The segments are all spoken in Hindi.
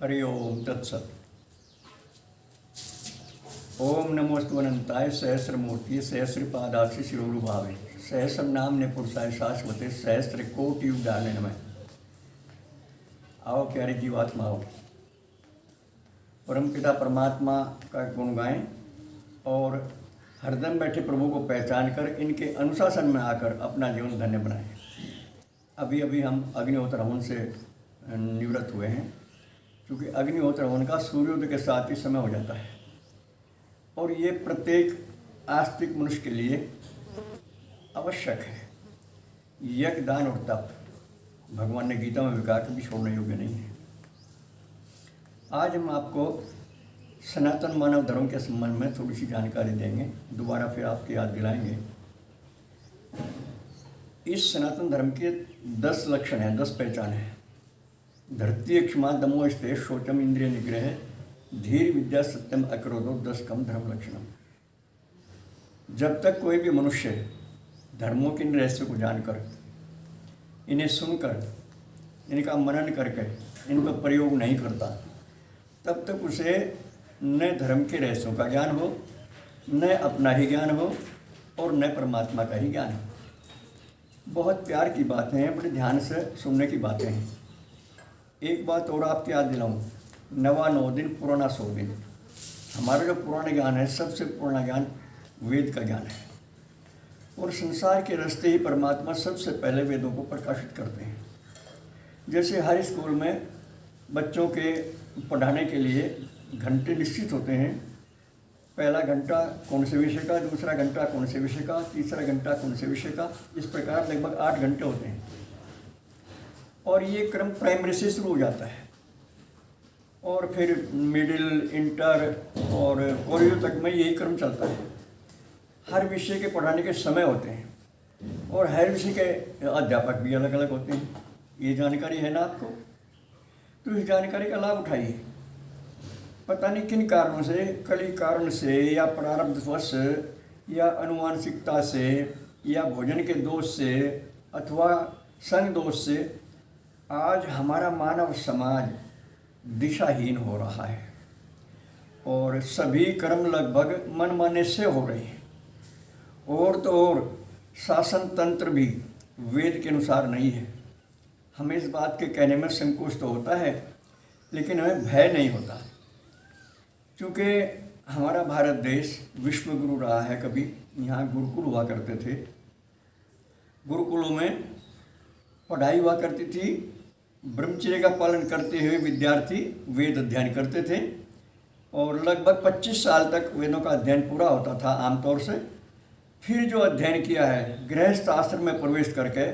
हरि ओम तत्सत। ओम नमोस्तु अनंताय सहस्रमूर्ति सहस्रपादाक्षि शिरोरुभावे सहस्र नामने पुरुषाय शाश्वते सहस्र कोटि युगाने नमः। आओ प्यारी जीवात्मा आओ, परमपिता परमात्मा का गुण गाएं और हरदम बैठे प्रभु को पहचान कर इनके अनुशासन में आकर अपना जीवन धन्य बनाएं। अभी अभी हम अग्निहोत्र हवन से निवृत्त हुए हैं, क्योंकि अग्निहोत्र हवन का सूर्योदय के साथ ही समय हो जाता है और ये प्रत्येक आस्तिक मनुष्य के लिए आवश्यक है। यज्ञ, दान और तप भगवान ने गीता में भी कहा कि छोड़ने योग्य नहीं है। आज हम आपको सनातन मानव धर्म के संबंध में थोड़ी सी जानकारी देंगे, दोबारा फिर आपकी याद दिलाएंगे। इस सनातन धर्म के 10 लक्षण हैं, 10 पहचान हैं। धरती क्षमा दमो स्ते शोचम इंद्रिय निग्रह धीर विद्या सत्यम अक्रोधो 10 कम धर्म लक्षणम। जब तक कोई भी मनुष्य धर्मों के इन रहस्यों को जानकर, इन्हें सुनकर, इनका मनन करके इनका प्रयोग नहीं करता, तब तक उसे न धर्म के रहस्यों का ज्ञान हो, न अपना ही ज्ञान हो और न परमात्मा का ही ज्ञान हो। बहुत प्यार की बातें हैं, बड़े ध्यान से सुनने की बातें हैं। एक बात और आपकी याद दिलाऊं, नवा 9 दिन पुराना 100 दिन। हमारा जो पुराना ज्ञान है, सबसे पुराना ज्ञान वेद का ज्ञान है और संसार के रास्ते ही परमात्मा सबसे पहले वेदों को प्रकाशित करते हैं। जैसे हर स्कूल में बच्चों के पढ़ाने के लिए घंटे निश्चित होते हैं। पहला घंटा कौन से विषय का, दूसरा घंटा कौन से विषय का, तीसरा घंटा कौन से विषय का, इस प्रकार लगभग 8 घंटे होते हैं और ये क्रम प्राइमरी से शुरू हो जाता है और फिर मिडिल, इंटर और कॉलेज तक में यही क्रम चलता है। हर विषय के पढ़ाने के समय होते हैं और हर विषय के अध्यापक भी अलग अलग होते हैं। ये जानकारी है ना आपको, तो इस जानकारी का लाभ उठाइए। पता नहीं किन कारणों से, कली कारण से या प्रारब्धवश या अनुवांशिकता से या भोजन के दोष से अथवा संग दोष से आज हमारा मानव समाज दिशाहीन हो रहा है और सभी कर्म लगभग मनमाने से हो रहे हैं। और तो और शासन तंत्र भी वेद के अनुसार नहीं है। हमें इस बात के कहने में संकोच तो होता है, लेकिन हमें भय नहीं होता, क्योंकि हमारा भारत देश विश्व गुरु रहा है। कभी यहाँ गुरुकुल हुआ करते थे, गुरुकुलों में पढ़ाई हुआ करती थी। ब्रह्मचर्य का पालन करते हुए विद्यार्थी वेद अध्ययन करते थे और लगभग 25 साल तक वेदों का अध्ययन पूरा होता था आमतौर से। फिर जो अध्ययन किया है, गृहस्थ आश्रम में प्रवेश करके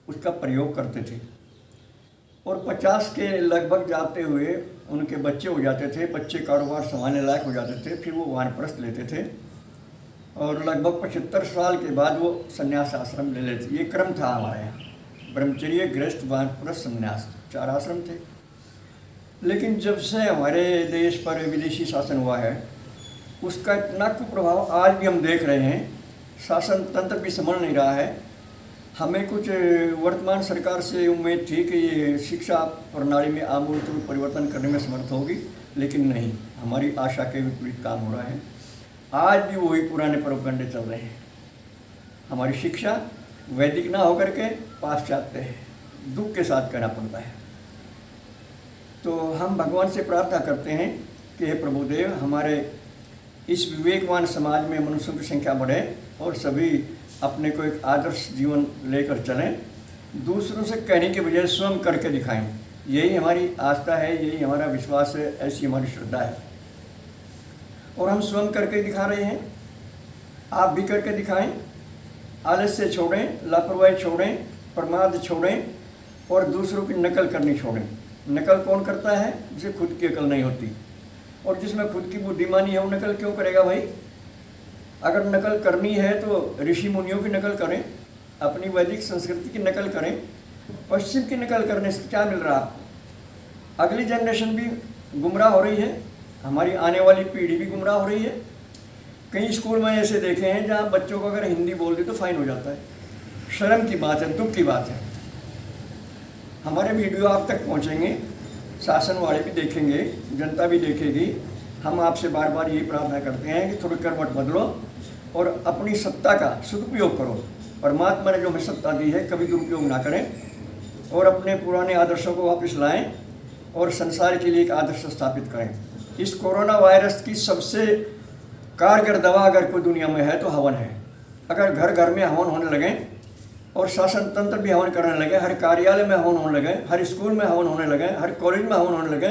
उसका प्रयोग करते थे और 50 के लगभग जाते हुए उनके बच्चे हो जाते थे। बच्चे कारोबार संभालने लायक हो जाते थे, फिर वो वानप्रस्थ लेते थे और लगभग 75 साल के बाद वो संन्यास आश्रम ले लेते। ये क्रम था हमारे यहाँ, ब्रह्मचर्य, गृहस्थ, वानप्रस्थ, संन्यास, 4 आश्रम थे। लेकिन जब से हमारे देश पर विदेशी शासन हुआ है, उसका इतना कुप्रभाव आज भी हम देख रहे हैं। शासन तंत्र भी संभल नहीं रहा है। हमें कुछ वर्तमान सरकार से उम्मीद थी कि ये शिक्षा प्रणाली में आमूलचूल परिवर्तन करने में समर्थ होगी, लेकिन नहीं, हमारी आशा के विपरीत काम हो रहा है। आज भी वही पुराने प्रोपगंडे चल रहे हैं। हमारी शिक्षा वैदिक ना होकर के पाश्चात्य है, दुख के साथ कहना पड़ता है। तो हम भगवान से प्रार्थना करते हैं कि हे प्रभुदेव, हमारे इस विवेकवान समाज में मनुष्यों की संख्या बढ़े और सभी अपने को एक आदर्श जीवन लेकर चलें, दूसरों से कहने के बजाय स्वयं करके दिखाएं। यही हमारी आस्था है, यही हमारा विश्वास है, ऐसी हमारी श्रद्धा है और हम स्वयं करके दिखा रहे हैं। आप भी करके दिखाएं। आलस्य छोड़ें, लापरवाही छोड़ें, प्रमाद छोड़ें और दूसरों की नकल करनी छोड़ें। नकल कौन करता है? जिसे खुद की अकल नहीं होती, और जिसमें खुद की बुद्धिमानी है वो नकल क्यों करेगा भाई? अगर नकल करनी है तो ऋषि मुनियों की नकल करें, अपनी वैदिक संस्कृति की नकल करें। पश्चिम की नकल करने से क्या मिल रहा है आपको? अगली जनरेशन भी गुमराह हो रही है, हमारी आने वाली पीढ़ी भी गुमराह हो रही है। कई स्कूल में ऐसे देखे हैं जहाँ बच्चों को अगर हिंदी बोल दी तो फाइन हो जाता है। शर्म की बात है, दुख की बात है। हमारे वीडियो आप तक पहुँचेंगे, शासन वाले भी देखेंगे, जनता भी देखेगी। हम आपसे बार बार यही प्रार्थना करते हैं कि थोड़ी करवट बदलो और अपनी सत्ता का सदुपयोग करो। परमात्मा ने जो हमें सत्ता दी है कभी दुरुपयोग ना करें और अपने पुराने आदर्शों को वापस लाएं और संसार के लिए एक आदर्श स्थापित करें। इस कोरोना वायरस की सबसे कारगर दवा अगर कोई दुनिया में है तो हवन है। अगर घर घर में हवन होने लगे और शासन तंत्र भी हवन करने लगे, हर कार्यालय में हवन होने लगे, हर स्कूल में हवन होने लगे, हर कॉलेज में हवन होने लगे,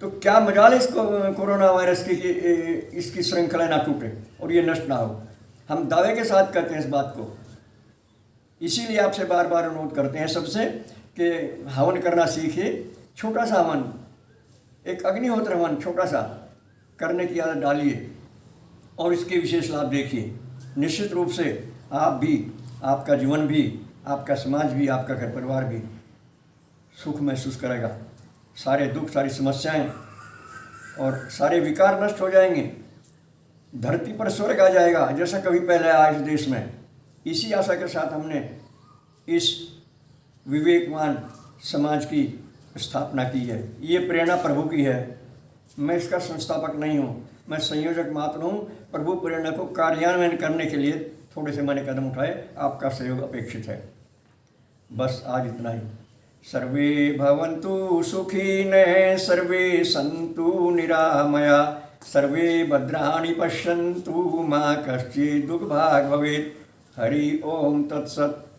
तो क्या मजाल इस कोरोना वायरस की इसकी श्रृंखला ना टूटे और ये नष्ट ना हो। हम दावे के साथ कहते हैं इस बात को। इसीलिए आपसे बार बार अनुरोध करते हैं सबसे कि हवन करना सीखिए। छोटा सा हवन, एक अग्निहोत्र हवन छोटा सा करने की आदत डालिए और इसके विशेष लाभ देखिए। निश्चित रूप से आप भी, आपका जीवन भी, आपका समाज भी, आपका घर परिवार भी सुख महसूस करेगा। सारे दुख, सारी समस्याएं और सारे विकार नष्ट हो जाएंगे। धरती पर स्वर्ग आ जाएगा जैसा कभी पहले आया इस देश में। इसी आशा के साथ हमने इस विवेकवान समाज की स्थापना की है। ये प्रेरणा प्रभु की है। मैं इसका संस्थापक नहीं हूँ, मैं संयोजक मात्र हूँ। प्रभु प्रेरणा को कार्यान्वयन करने के लिए थोड़े से मैंने कदम उठाए, आपका सहयोग अपेक्षित है। बस आज इतना ही। सर्वे भवन्तु सुखिनः, सर्वे सन्तु निरामया, सर्वे भद्राणि पश्यन्तु मा कश्चित् दुःखभाग् भवेत्। हरि ओम तत्सत्।